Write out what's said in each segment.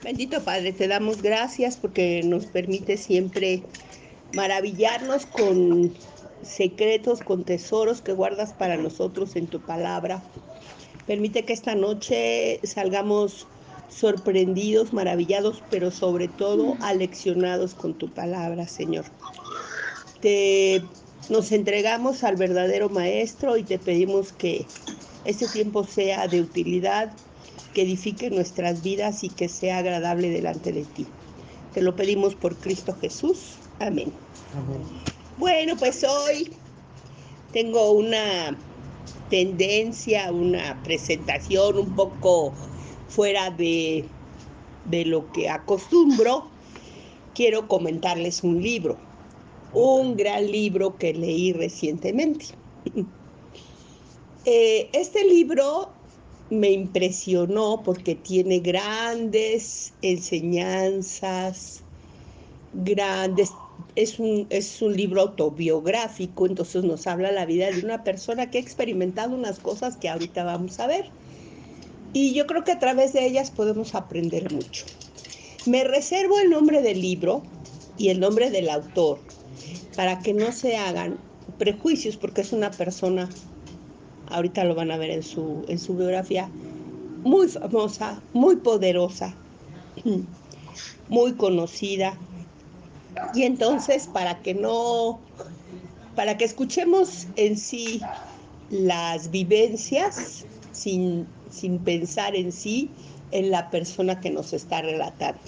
Bendito Padre, te damos gracias porque nos permite siempre maravillarnos con secretos, con tesoros que guardas para nosotros en tu palabra. Permite que esta noche salgamos sorprendidos, maravillados, pero sobre todo aleccionados con tu palabra, Señor. Te nos entregamos al verdadero Maestro y te pedimos que este tiempo sea de utilidad, que edifique nuestras vidas y que sea agradable delante de ti. Te lo pedimos por Cristo Jesús. Amén. Amén. Bueno, pues hoy tengo una tendencia, una presentación un poco fuera de lo que acostumbro. Quiero comentarles un libro, un gran libro que leí recientemente. Este libro me impresionó porque tiene grandes enseñanzas, grandes, es un libro autobiográfico, entonces nos habla la vida de una persona que ha experimentado unas cosas que ahorita vamos a ver. Y yo creo que a través de ellas podemos aprender mucho. Me reservo el nombre del libro y el nombre del autor para que no se hagan prejuicios, porque es una persona, ahorita lo van a ver en su biografía, muy famosa, muy poderosa, muy conocida. Y entonces, para que escuchemos en sí las vivencias sin pensar en sí en la persona que nos está relatando.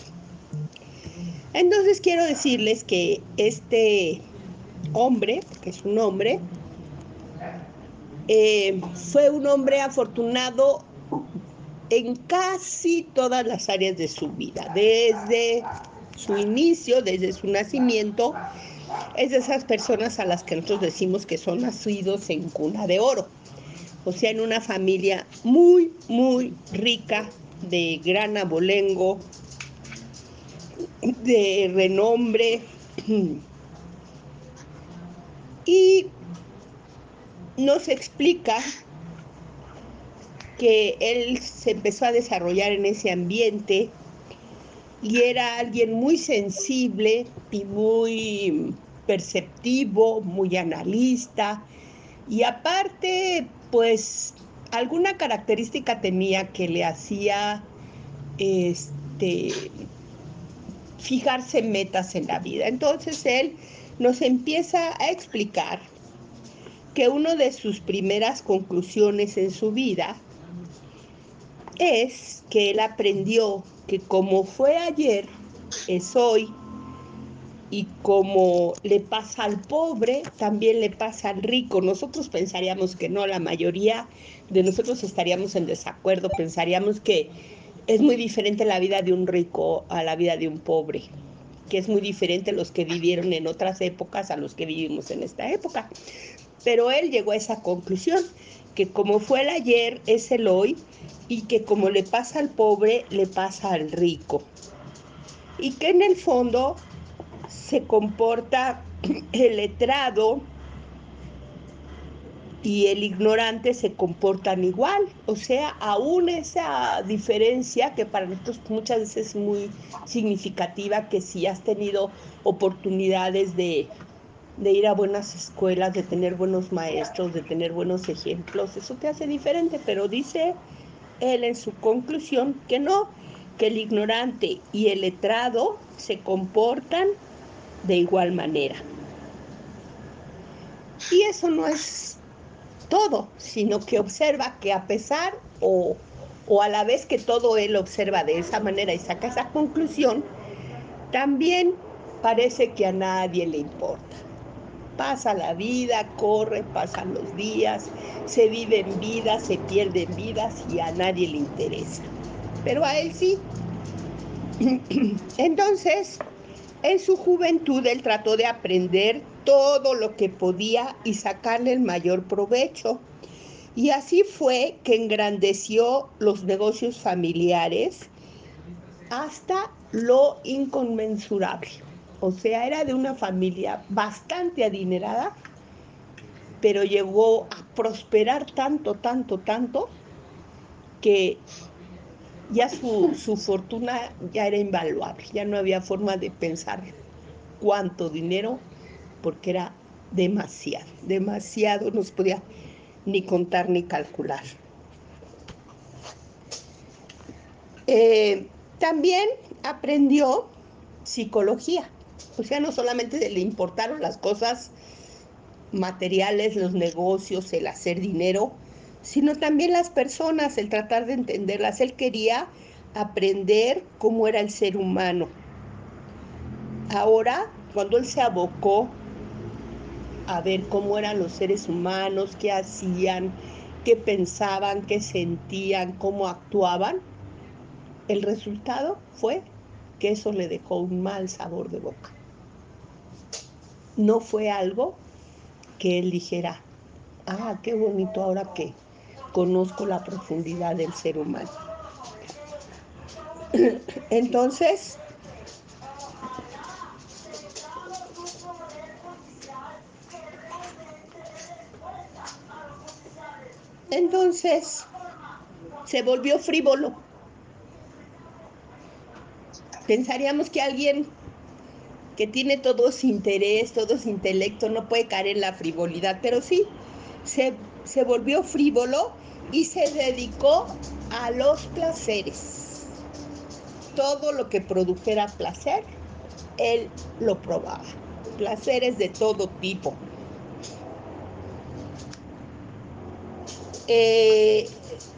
Entonces quiero decirles que este hombre, que es un hombre, fue un hombre afortunado en casi todas las áreas de su vida, desde su inicio, desde su nacimiento. Es de esas personas a las que nosotros decimos que son nacidos en cuna de oro, o sea, en una familia muy, muy rica, de gran abolengo, de renombre. Y nos explica que él se empezó a desarrollar en ese ambiente y era alguien muy sensible y muy perceptivo, muy analista, y aparte, pues alguna característica tenía que le hacía fijarse metas en la vida. Entonces él nos empieza a explicar que una de sus primeras conclusiones en su vida es que él aprendió que como fue ayer, es hoy, y como le pasa al pobre, también le pasa al rico. Nosotros pensaríamos que no, la mayoría de nosotros estaríamos en desacuerdo, pensaríamos que es muy diferente la vida de un rico a la vida de un pobre, que es muy diferente los que vivieron en otras épocas a los que vivimos en esta época. Pero él llegó a esa conclusión, que como fue el ayer es el hoy, y que como le pasa al pobre, le pasa al rico. Y que en el fondo se comporta el letrado y el ignorante se comportan igual. O sea, aún esa diferencia que para nosotros muchas veces es muy significativa, que si has tenido oportunidades de ir a buenas escuelas, de tener buenos maestros, de tener buenos ejemplos, eso te hace diferente, pero dice él en su conclusión que no, que el ignorante y el letrado se comportan de igual manera. Y eso no es todo, sino que observa que a pesar o a la vez que todo él observa de esa manera y saca esa conclusión, también parece que a nadie le importa. Pasa la vida, corre, pasan los días, se viven vidas, se pierden vidas y a nadie le interesa. Pero a él sí. Entonces, en su juventud él trató de aprender todo lo que podía y sacarle el mayor provecho. Y así fue que engrandeció los negocios familiares hasta lo inconmensurable. O sea, era de una familia bastante adinerada, pero llegó a prosperar tanto, tanto, tanto, que ya su fortuna ya era invaluable, ya no había forma de pensar cuánto dinero, porque era demasiado, demasiado, no se podía ni contar ni calcular. También aprendió psicología, o sea, no solamente le importaron las cosas materiales, los negocios, el hacer dinero, sino también las personas, el tratar de entenderlas. Él quería aprender cómo era el ser humano. Ahora, cuando él se abocó a ver cómo eran los seres humanos, qué hacían, qué pensaban, qué sentían, cómo actuaban, el resultado fue que eso le dejó un mal sabor de boca. No fue algo que él dijera, ah, qué bonito ahora que conozco la profundidad del ser humano. Entonces, entonces se volvió frívolo. Pensaríamos que alguien que tiene todo su interés, todo su intelecto, no puede caer en la frivolidad, pero sí, se volvió frívolo y se dedicó a los placeres. Todo lo que produjera placer, él lo probaba. Placeres de todo tipo.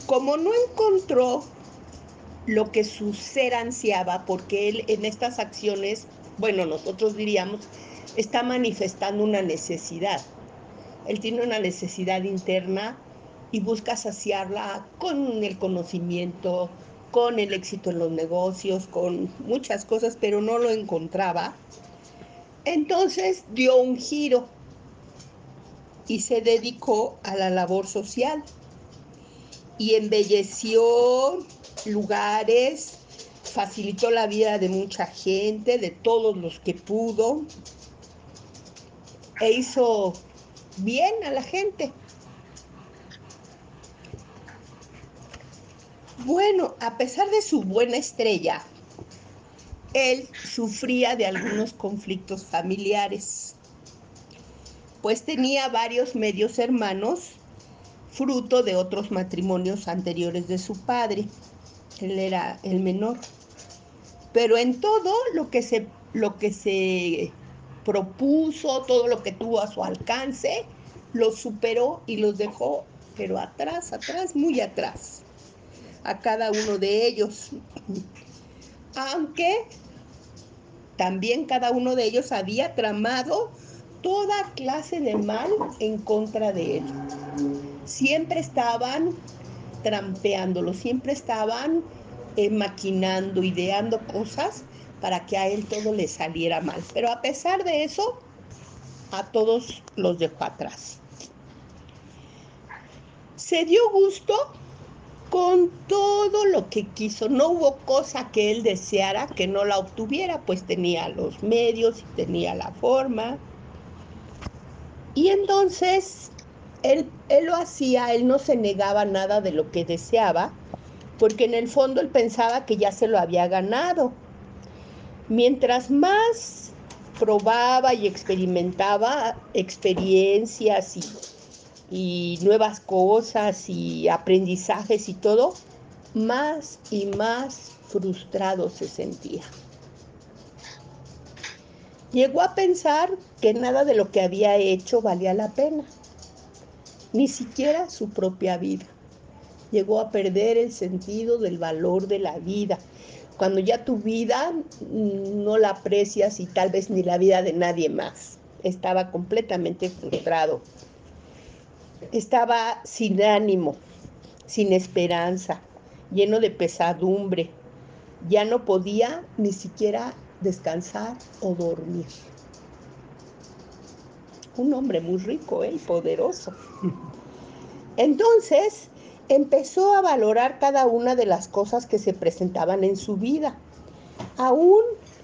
Como no encontró lo que su ser ansiaba, porque él en estas acciones, bueno, nosotros diríamos, está manifestando una necesidad. Él tiene una necesidad interna y busca saciarla con el conocimiento, con el éxito en los negocios, con muchas cosas, pero no lo encontraba. Entonces dio un giro y se dedicó a la labor social y embelleció lugares, facilitó la vida de mucha gente, de todos los que pudo, e hizo bien a la gente. Bueno, a pesar de su buena estrella, él sufría de algunos conflictos familiares, pues tenía varios medios hermanos, fruto de otros matrimonios anteriores de su padre. Él era el menor. Pero en todo lo que se propuso, todo lo que tuvo a su alcance, lo superó y los dejó, pero atrás, atrás, muy atrás, a cada uno de ellos. Aunque también cada uno de ellos había tramado toda clase de mal en contra de él. Siempre estaban trampeándolo, siempre estaban maquinando, ideando cosas para que a él todo le saliera mal. Pero a pesar de eso, a todos los dejó atrás. Se dio gusto con todo lo que quiso. No hubo cosa que él deseara que no la obtuviera, pues tenía los medios y tenía la forma. Y entonces él lo hacía, él no se negaba nada de lo que deseaba, porque en el fondo él pensaba que ya se lo había ganado. Mientras más probaba y experimentaba experiencias y nuevas cosas y aprendizajes y todo, más y más frustrado se sentía. Llegó a pensar que nada de lo que había hecho valía la pena, ni siquiera su propia vida. Llegó a perder el sentido del valor de la vida. Cuando ya tu vida no la aprecias y tal vez ni la vida de nadie más. Estaba completamente frustrado. Estaba sin ánimo, sin esperanza, lleno de pesadumbre. Ya no podía ni siquiera descansar o dormir. Un hombre muy rico y poderoso. Entonces empezó a valorar cada una de las cosas que se presentaban en su vida, aún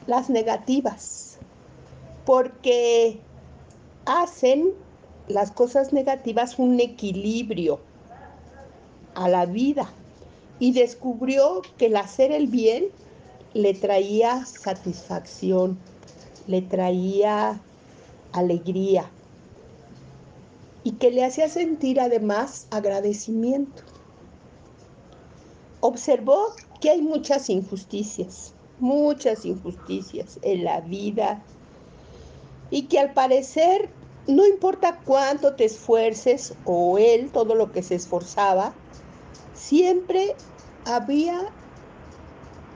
las negativas, porque hacen las cosas negativas un equilibrio a la vida y descubrió que el hacer el bien le traía satisfacción, le traía alegría y que le hacía sentir además agradecimiento. Observó que hay muchas injusticias en la vida y que al parecer no importa cuánto te esfuerces o él todo lo que se esforzaba, siempre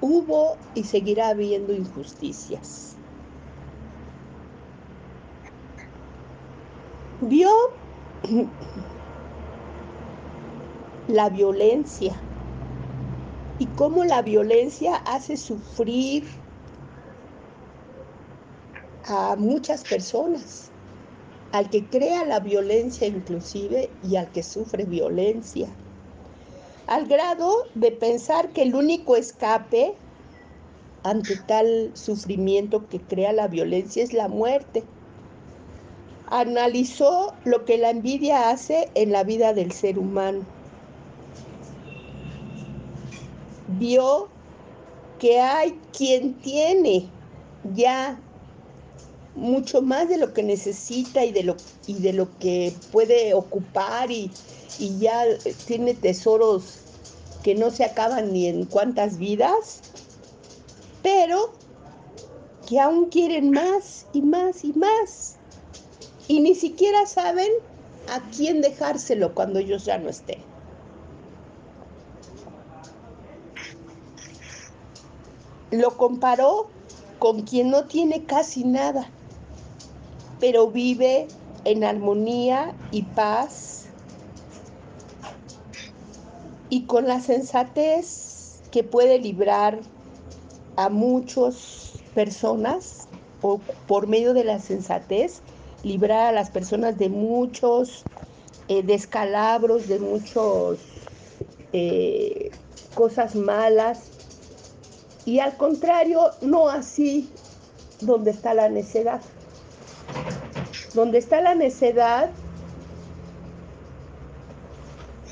hubo y seguirá habiendo injusticias. Vio la violencia y cómo la violencia hace sufrir a muchas personas, al que crea la violencia inclusive y al que sufre violencia, al grado de pensar que el único escape ante tal sufrimiento que crea la violencia es la muerte. Analizó lo que la envidia hace en la vida del ser humano. Vio que hay quien tiene ya mucho más de lo que necesita y de lo que puede ocupar y ya tiene tesoros que no se acaban ni en cuántas vidas, pero que aún quieren más y más y más y ni siquiera saben a quién dejárselo cuando ellos ya no estén. Lo comparó con quien no tiene casi nada, pero vive en armonía y paz y con la sensatez que puede librar a muchas personas o por medio de la sensatez librar a las personas de muchos descalabros, de muchos cosas malas y al contrario no así donde está la necedad. Donde está la necedad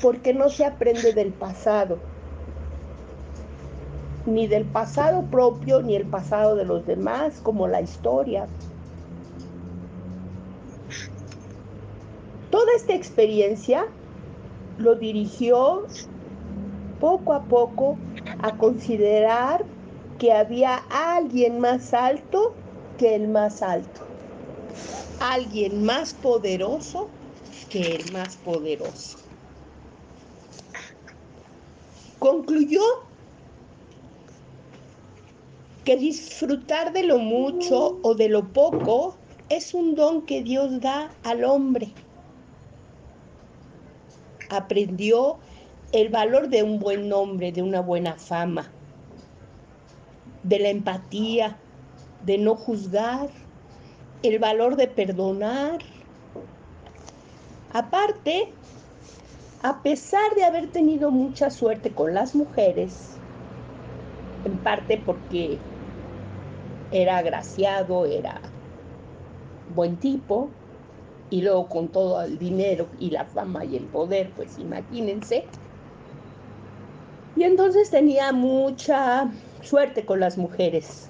porque no se aprende del pasado, ni del pasado propio, ni el pasado de los demás, como la historia. Toda esta experiencia lo dirigió poco a poco a considerar que había alguien más alto que el más alto, alguien más poderoso que el más poderoso. Concluyó que disfrutar de lo mucho o de lo poco es un don que Dios da al hombre. Aprendió el valor de un buen nombre, de una buena fama, de la empatía, de no juzgar, el valor de perdonar. Aparte, a pesar de haber tenido mucha suerte con las mujeres, en parte porque era agraciado, era buen tipo, y luego con todo el dinero y la fama y el poder, pues imagínense. Y entonces tenía mucha suerte con las mujeres.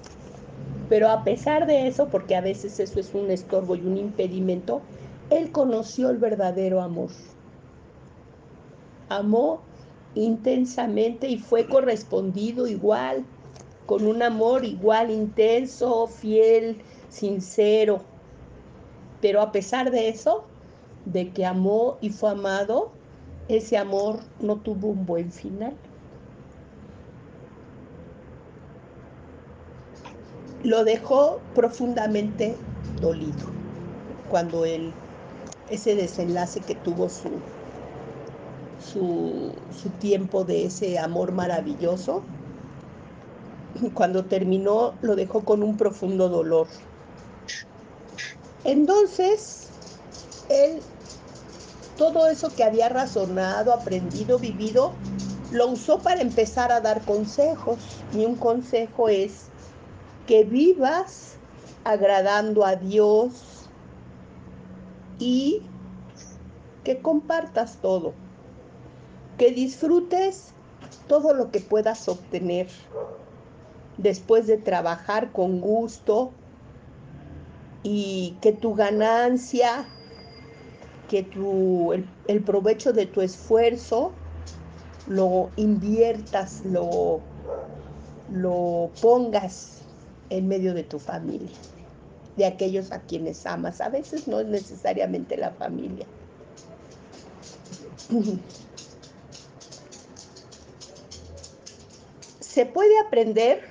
Pero a pesar de eso, porque a veces eso es un estorbo y un impedimento, él conoció el verdadero amor. Amó intensamente y fue correspondido igual, con un amor igual intenso, fiel, sincero. Pero a pesar de eso, de que amó y fue amado, ese amor no tuvo un buen final. Lo dejó profundamente dolido cuando ese desenlace que tuvo su tiempo de ese amor maravilloso, cuando terminó lo dejó con un profundo dolor. Entonces, él, todo eso que había razonado, aprendido, vivido, lo usó para empezar a dar consejos. Y un consejo es que vivas agradando a Dios y que compartas todo, que disfrutes todo lo que puedas obtener después de trabajar con gusto y que tu ganancia, que el provecho de tu esfuerzo lo inviertas, lo pongas en medio de tu familia, de aquellos a quienes amas. A veces no es necesariamente la familia. Se puede aprender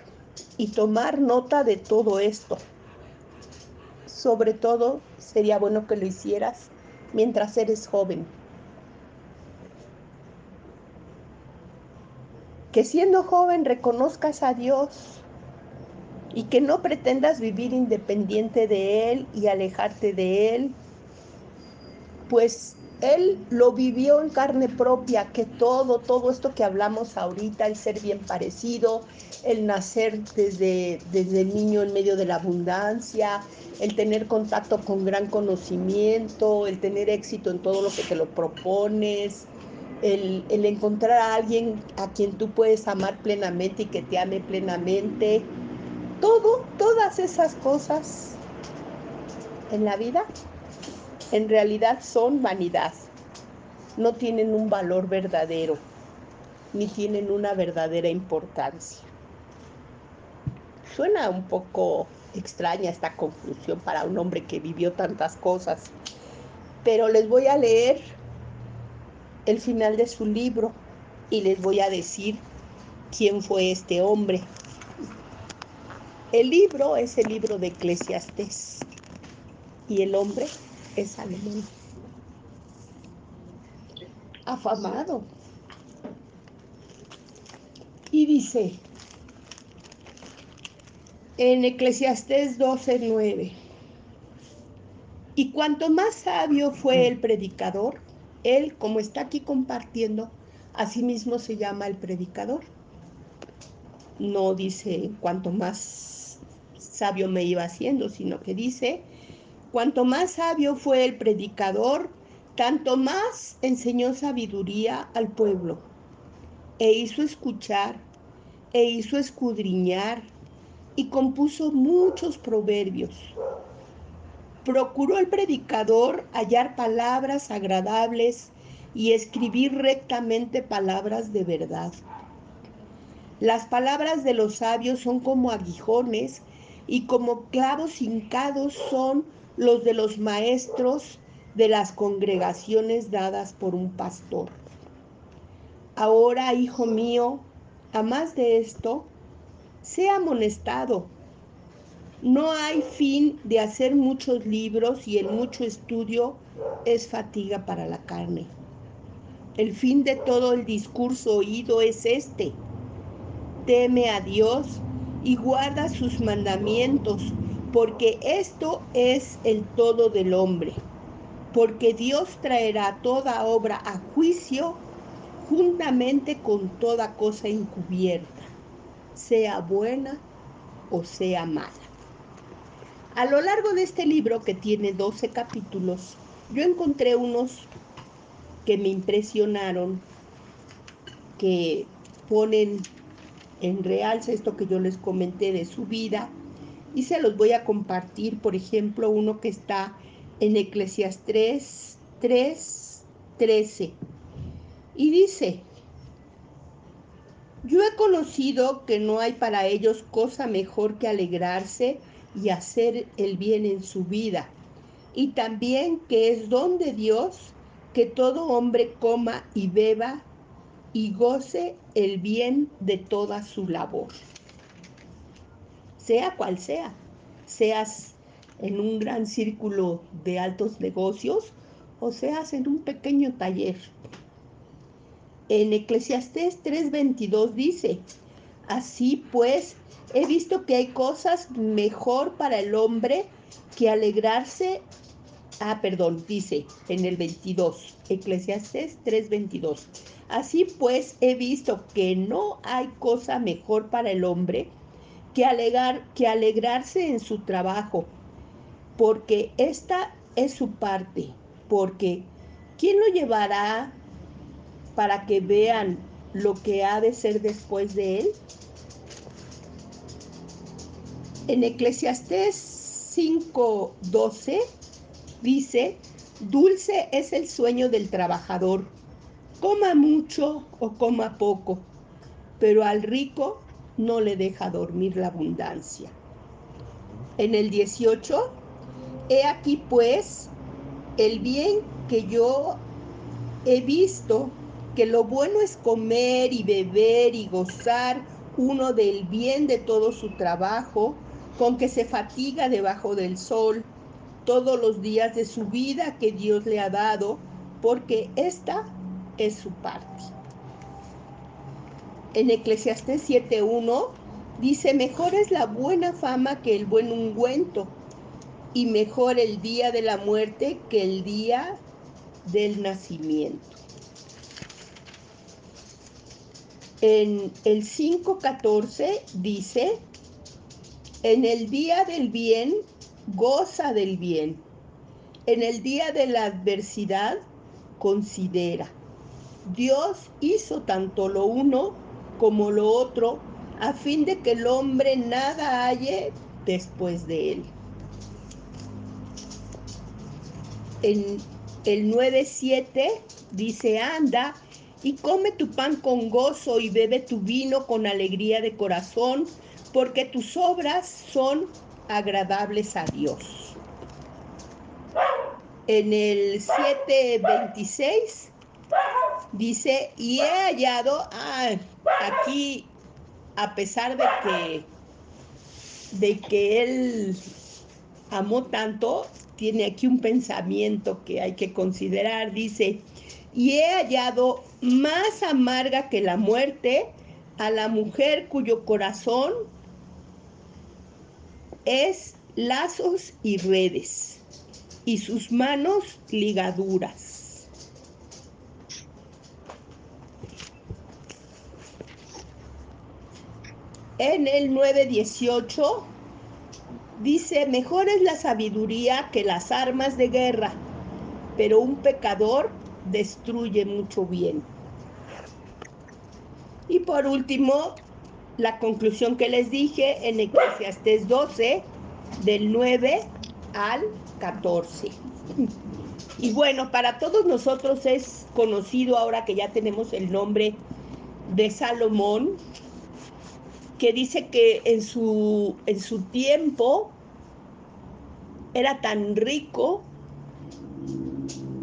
y tomar nota de todo esto. Sobre todo, sería bueno que lo hicieras mientras eres joven. Que siendo joven reconozcas a Dios y que no pretendas vivir independiente de Él y alejarte de Él, pues Él lo vivió en carne propia, que todo esto que hablamos ahorita, el ser bien parecido, el nacer desde el niño en medio de la abundancia, el tener contacto con gran conocimiento, el tener éxito en todo lo que te lo propones, el encontrar a alguien a quien tú puedes amar plenamente y que te ame plenamente, todas esas cosas en la vida en realidad son vanidad, no tienen un valor verdadero, ni tienen una verdadera importancia. Suena un poco extraña esta conclusión para un hombre que vivió tantas cosas, pero les voy a leer el final de su libro y les voy a decir quién fue este hombre. El libro es el libro de Eclesiastés y el hombre es Salomón. Afamado. Y dice en Eclesiastés 12:9, y cuanto más sabio fue el predicador, él, como está aquí compartiendo, asimismo se llama el predicador. No dice cuanto más sabio me iba haciendo, sino que dice, cuanto más sabio fue el predicador, tanto más enseñó sabiduría al pueblo, e hizo escuchar, e hizo escudriñar, y compuso muchos proverbios. Procuró el predicador hallar palabras agradables y escribir rectamente palabras de verdad. Las palabras de los sabios son como aguijones y como clavos hincados son los de los maestros de las congregaciones dadas por un pastor. Ahora, hijo mío, a más de esto, sea amonestado. No hay fin de hacer muchos libros y el mucho estudio es fatiga para la carne. El fin de todo el discurso oído es este: teme a Dios y guarda sus mandamientos, porque esto es el todo del hombre. Porque Dios traerá toda obra a juicio juntamente con toda cosa encubierta, sea buena o sea mala. A lo largo de este libro, que tiene 12 capítulos, yo encontré unos que me impresionaron, que ponen en realce esto que yo les comenté de su vida, y se los voy a compartir. Por ejemplo, uno que está en Eclesiastés 3:13, y dice: yo he conocido que no hay para ellos cosa mejor que alegrarse y hacer el bien en su vida, y también que es don de Dios que todo hombre coma y beba y goce el bien de toda su labor, sea cual sea, seas en un gran círculo de altos negocios o seas en un pequeño taller. En Eclesiastés 3:22 dice: así pues, he visto que hay cosas mejor para el hombre que alegrarse. Dice en el 22, Eclesiastés 3:22. Así pues, he visto que no hay cosa mejor para el hombre que alegrarse en su trabajo, porque esta es su parte. Porque ¿quién lo llevará para que vean lo que ha de ser después de él? En Eclesiastés 5:12 dice: dulce es el sueño del trabajador, coma mucho o coma poco, pero al rico no le deja dormir la abundancia. En el 18, he aquí pues el bien que yo he visto, que lo bueno es comer y beber y gozar uno del bien de todo su trabajo, con que se fatiga debajo del sol todos los días de su vida que Dios le ha dado, porque esta es su parte. En Eclesiastés 7:1 dice: mejor es la buena fama que el buen ungüento, y mejor el día de la muerte que el día del nacimiento. En el 5:14 dice: en el día del bien, goza del bien. En el día de la adversidad, considera. Dios hizo tanto lo uno como lo otro, a fin de que el hombre nada halle después de él. En el 9:7 dice: anda y come tu pan con gozo y bebe tu vino con alegría de corazón, porque tus obras son agradables a Dios. En el 7:26 dice: y he hallado, aquí, a pesar de que él amó tanto, tiene aquí un pensamiento que hay que considerar. Dice: y he hallado más amarga que la muerte a la mujer cuyo corazón es lazos y redes, y sus manos ligaduras. En el 9:18 dice: mejor es la sabiduría que las armas de guerra, pero un pecador destruye mucho bien. Y por último, la conclusión que les dije en Eclesiastés 12, del 9 al 14. Y bueno, para todos nosotros es conocido, ahora que ya tenemos el nombre de Salomón, que dice que en su tiempo era tan rico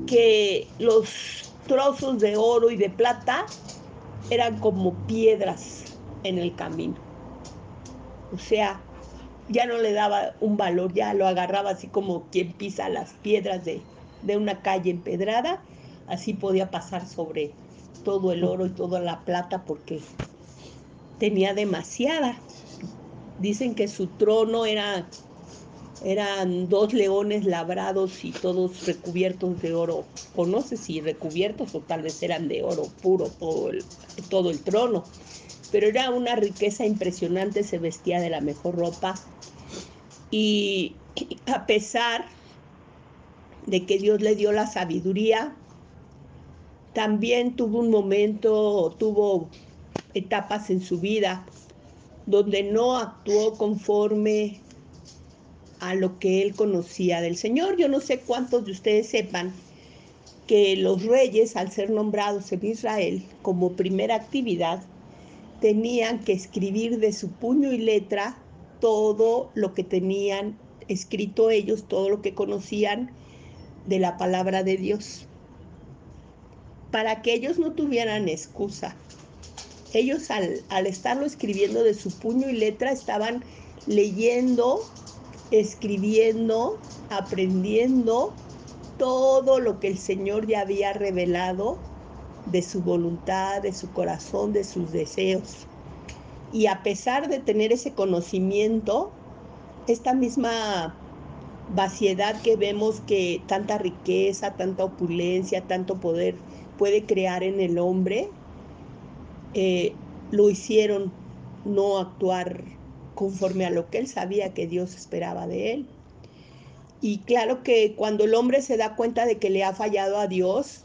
que los trozos de oro y de plata eran como piedras en el camino. O sea, ya no le daba un valor, ya lo agarraba así como quien pisa las piedras de una calle empedrada. Así podía pasar sobre todo el oro y toda la plata porque tenía demasiada. Dicen que su trono eran 2 leones labrados y todos recubiertos de oro, o no sé si recubiertos o tal vez eran de oro puro todo el trono, pero era una riqueza impresionante. Se vestía de la mejor ropa y a pesar de que Dios le dio la sabiduría, también tuvo etapas en su vida donde no actuó conforme a lo que él conocía del Señor. Yo no sé cuántos de ustedes sepan que los reyes, al ser nombrados en Israel como primera actividad, tenían que escribir de su puño y letra todo lo que tenían escrito ellos, todo lo que conocían de la palabra de Dios, para que ellos no tuvieran excusa. Ellos al estarlo escribiendo de su puño y letra estaban leyendo, escribiendo, aprendiendo todo lo que el Señor ya había revelado de su voluntad, de su corazón, de sus deseos. Y a pesar de tener ese conocimiento, esta misma vaciedad que vemos, que tanta riqueza, tanta opulencia, tanto poder puede crear en el hombre, lo hicieron no actuar conforme a lo que él sabía que Dios esperaba de él. Y claro que cuando el hombre se da cuenta de que le ha fallado a Dios,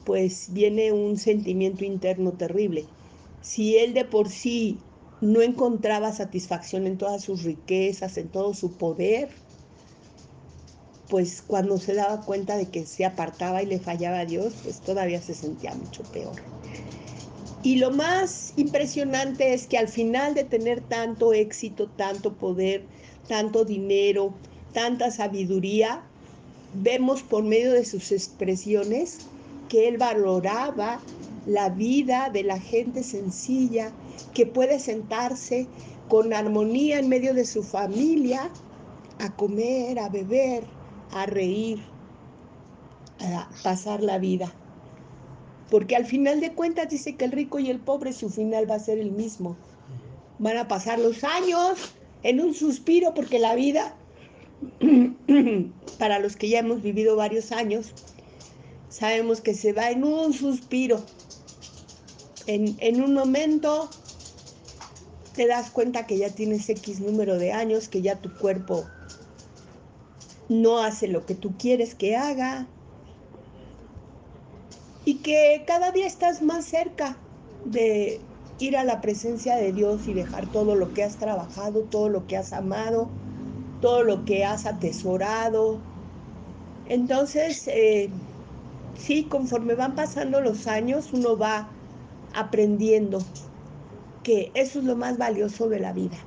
pues viene un sentimiento interno terrible. Si él de por sí no encontraba satisfacción en todas sus riquezas, en todo su poder, pues cuando se daba cuenta de que se apartaba y le fallaba a Dios, pues todavía se sentía mucho peor. Y lo más impresionante es que al final de tener tanto éxito, tanto poder, tanto dinero, tanta sabiduría, vemos por medio de sus expresiones que él valoraba la vida de la gente sencilla, que puede sentarse con armonía en medio de su familia, a comer, a beber, a reír, a pasar la vida. Porque al final de cuentas dice que el rico y el pobre, su final va a ser el mismo. Van a pasar los años en un suspiro, porque la vida, para los que ya hemos vivido varios años, sabemos que se va en un suspiro. En un momento te das cuenta que ya tienes X número de años, que ya tu cuerpo no hace lo que tú quieres que haga y que cada día estás más cerca de ir a la presencia de Dios y dejar todo lo que has trabajado, todo lo que has amado, todo lo que has atesorado. Entonces, sí, conforme van pasando los años, uno va aprendiendo que eso es lo más valioso de la vida.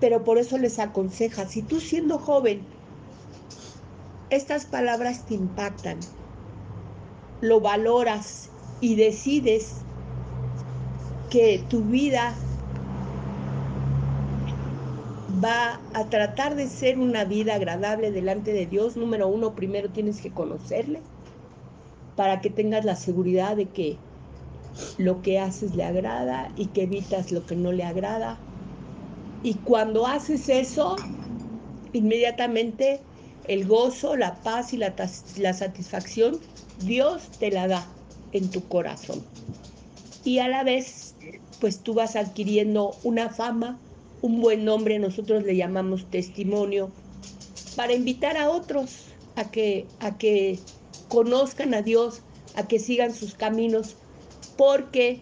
Pero por eso les aconseja, si tú siendo joven, estas palabras te impactan, lo valoras y decides que tu vida va a tratar de ser una vida agradable delante de Dios. Número uno, primero tienes que conocerle para que tengas la seguridad de que lo que haces le agrada y que evitas lo que no le agrada. Y cuando haces eso, inmediatamente el gozo, la paz y la satisfacción, Dios te la da en tu corazón. Y a la vez, pues tú vas adquiriendo una fama, un buen nombre, nosotros le llamamos testimonio, para invitar a otros a que conozcan a Dios, a que sigan sus caminos, porque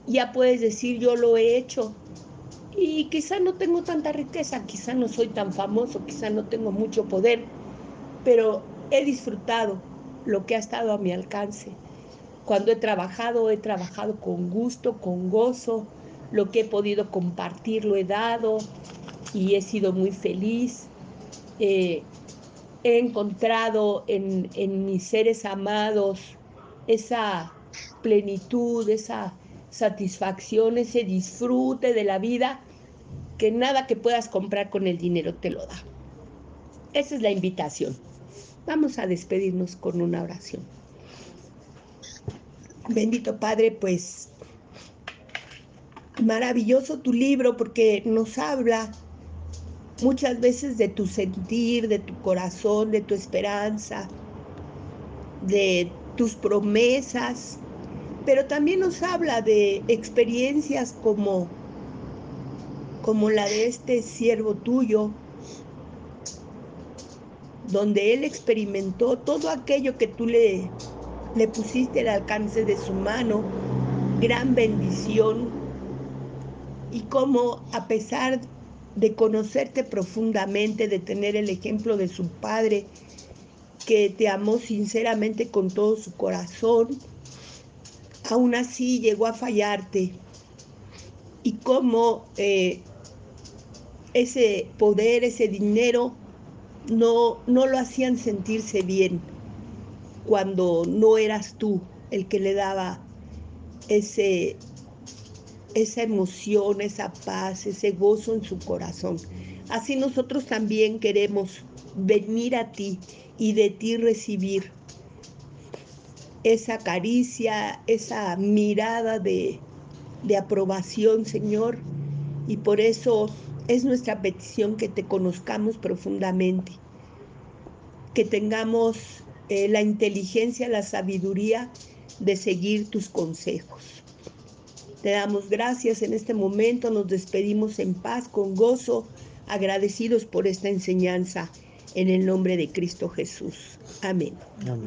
ya puedes decir, yo lo he hecho, y quizá no tengo tanta riqueza, quizá no soy tan famoso, quizá no tengo mucho poder, pero he disfrutado lo que ha estado a mi alcance. Cuando he trabajado con gusto, con gozo, lo que he podido compartir lo he dado y he sido muy feliz. He encontrado en mis seres amados esa plenitud, esa satisfacción, ese disfrute de la vida que nada que puedas comprar con el dinero te lo da. Esa es la invitación. Vamos a despedirnos con una oración. Bendito Padre, pues maravilloso tu libro porque nos habla muchas veces de tu sentir, de tu corazón, de tu esperanza, de tus promesas, pero también nos habla de experiencias como la de este siervo tuyo, donde él experimentó todo aquello que tú le pusiste al alcance de su mano, gran bendición, y cómo a pesar de conocerte profundamente, de tener el ejemplo de su padre, que te amó sinceramente con todo su corazón, aún así llegó a fallarte, y cómo ese poder, ese dinero, no lo hacían sentirse bien cuando no eras tú el que le daba esa emoción, esa paz, ese gozo en su corazón. Así nosotros también queremos venir a ti y de ti recibir esa caricia, esa mirada de aprobación, Señor, y por eso es nuestra petición que te conozcamos profundamente, que tengamos la inteligencia, la sabiduría de seguir tus consejos. Te damos gracias en este momento, nos despedimos en paz, con gozo, agradecidos por esta enseñanza, en el nombre de Cristo Jesús. Amén. Amén.